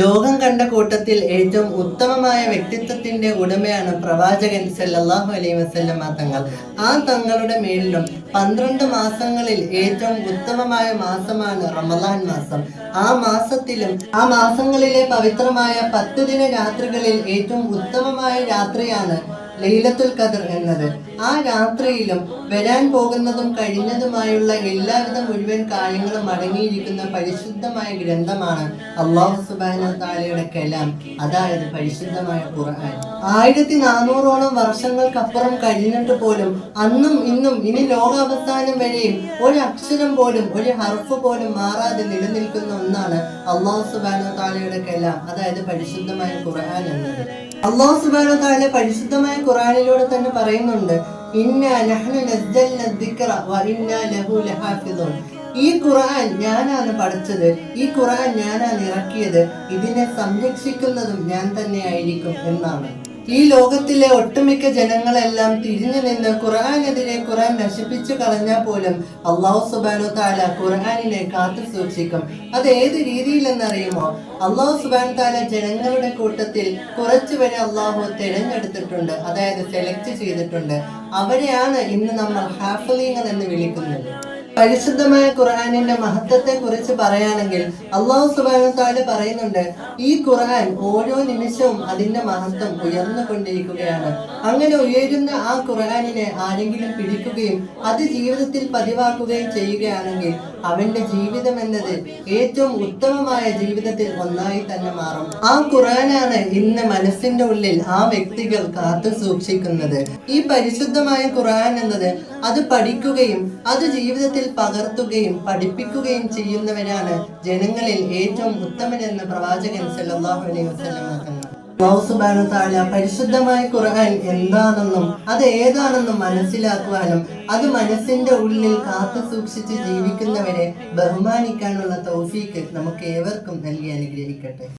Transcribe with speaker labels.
Speaker 1: ലോകം കണ്ട കൂട്ടത്തിൽ ഏറ്റവും ഉത്തമമായ വ്യക്തിത്വത്തിന്റെ ഉടമയാണ് പ്രവാചകൻ സല്ലല്ലാഹു അലൈഹി വസല്ലമ തങ്ങൾ. ആ തങ്ങളുടെ മേലിലും 12 മാസങ്ങളിൽ ഏറ്റവും ഉത്തമമായ മാസമാണ് റമദാൻ മാസം. ആ മാസങ്ങളിലെ പവിത്രമായ 10 ദിന രാത്രികളിൽ ഏറ്റവും ഉത്തമമായ രാത്രിയാണ് ലൈലത്തുൽ ഖദർ എന്നത്. ആ രാത്രിയിലും വരാൻ പോകുന്നതും കഴിഞ്ഞതുമായുള്ള എല്ലാവിധ മുഴുവൻ കാര്യങ്ങളും അടങ്ങിയിരിക്കുന്ന പരിശുദ്ധമായ ഗ്രന്ഥമാണ് അല്ലാഹു സുബ്ഹാനഹു വ തആലയുടെ കലാം, അതായത് പരിശുദ്ധമായ ഖുർആൻ. 1400ഓളം വർഷങ്ങൾക്കപ്പുറം കഴിഞ്ഞിട്ട് പോലും അന്നും ഇന്നും ഇനി ലോകാവസാനം വരെയും ഒരു അക്ഷരം പോലും ഒരു ഹർഫ് പോലും മാറാതെ നിലനിൽക്കുന്ന ഒന്നാണ് അല്ലാഹു സുബ്ഹാനഹു വ തആലയുടെ കലാം, അതായത് പരിശുദ്ധമായ ഖുർആൻ എന്നത്. അല്ലാഹു സുബ്ഹാനഹു വ തആല പരിശുദ്ധമായ ഖുർആനിലൂടെ തന്നെ പറയുന്നുണ്ട്, ഇന്നാ നഹ്നു നസ്സൽനാ ദിക്റ വ ഇന്നാ ലഹു ലഹാഫിദൂൻ. ഈ ഖുർആൻ ഞാനാണ് പഠിച്ചത്, ഈ ഖുർആൻ ഞാനാണ് ഇറക്കിയത്, ഇതിനെ സംരക്ഷിക്കുന്നതും ഞാൻ തന്നെയായിരിക്കും എന്നാണ്. ഈ ലോകത്തിലെ ഒട്ടുമിക്ക ജനങ്ങളെല്ലാം തിരിഞ്ഞു നിന്ന് ഖുർആനെതിരെ ഖുർആൻ നശിപ്പിച്ചു കളഞ്ഞാൽ പോലും അല്ലാഹു സുബ്ഹാനഹു വ തആല ഖുർആനിനെ കാത്തു സൂക്ഷിക്കും. അത് ഏത് രീതിയിലെന്നറിയുമോ? അല്ലാഹു സുബ്ഹാനഹു വ തആല ജനങ്ങളുടെ കൂട്ടത്തിൽ കുറച്ചുപേരെ അല്ലാഹു തിരഞ്ഞെടുത്തിട്ടുണ്ട്, അതായത് സെലക്ട് ചെയ്തിട്ടുണ്ട്. അവരെയാണ് ഇന്ന് നമ്മൾ ഹാഫിളീങ്ങൾ എന്ന് വിളിക്കുന്നത്. പരിശുദ്ധമായ ഖുർആനിന്റെ മഹത്വത്തെ കുറിച്ച് പറയുകയാണെങ്കിൽ അല്ലാഹു സുബ്ഹാനഹു വ തആല പറയുന്നുണ്ട്, ഈ ഖുർആൻ ഓരോ നിമിഷവും അതിന്റെ മഹത്വം ഉയർന്നുകൊണ്ടിരിക്കുകയാണ്. അങ്ങനെ ഉയരുന്ന ആ ഖുർആനിനെ ആരെങ്കിലും പിടിക്കുകയും അത് ജീവിതത്തിൽ പതിവാക്കുകയും ചെയ്യുകയാണെങ്കിൽ അവന്റെ ജീവിതം എന്നത് ഏറ്റവും ഉത്തമമായ ജീവിതത്തിൽ ഒന്നായി തന്നെ മാറും. ആ ഖുർആനാണ് ഇന്ന് മനസ്സിന്റെ ഉള്ളിൽ ആ വ്യക്തികൾ കാത്തു സൂക്ഷിക്കുന്നത്. ഈ പരിശുദ്ധമായ ഖുർആൻ എന്നത് അത് പഠിക്കുകയും അത് ജീവിതത്തിൽ പകർത്തുകയും പഠിപ്പിക്കുകയും ചെയ്യുന്നവരാണ് ജനങ്ങളിൽ ഏറ്റവും ഉത്തമനെന്ന് പ്രവാചകൻ സല്ലല്ലാഹു അലൈഹി വസല്ലം തങ്ങൾ. അല്ലാഹു സുബ്ഹാനഹു വ തആല പരിശുദ്ധമായ ഖുർആൻ എന്താണെന്നും അത് ഏതാണെന്നും മനസ്സിലാക്കുവാനും അത് മനസ്സിന്റെ ഉള്ളിൽ കാത്തു സൂക്ഷിച്ച് ജീവിക്കുന്നവരെ ബഹുമാനിക്കാനുള്ള തൗഫീക്ക് നമുക്ക് ഏവർക്കും നൽകി അനുഗ്രഹിക്കട്ടെ.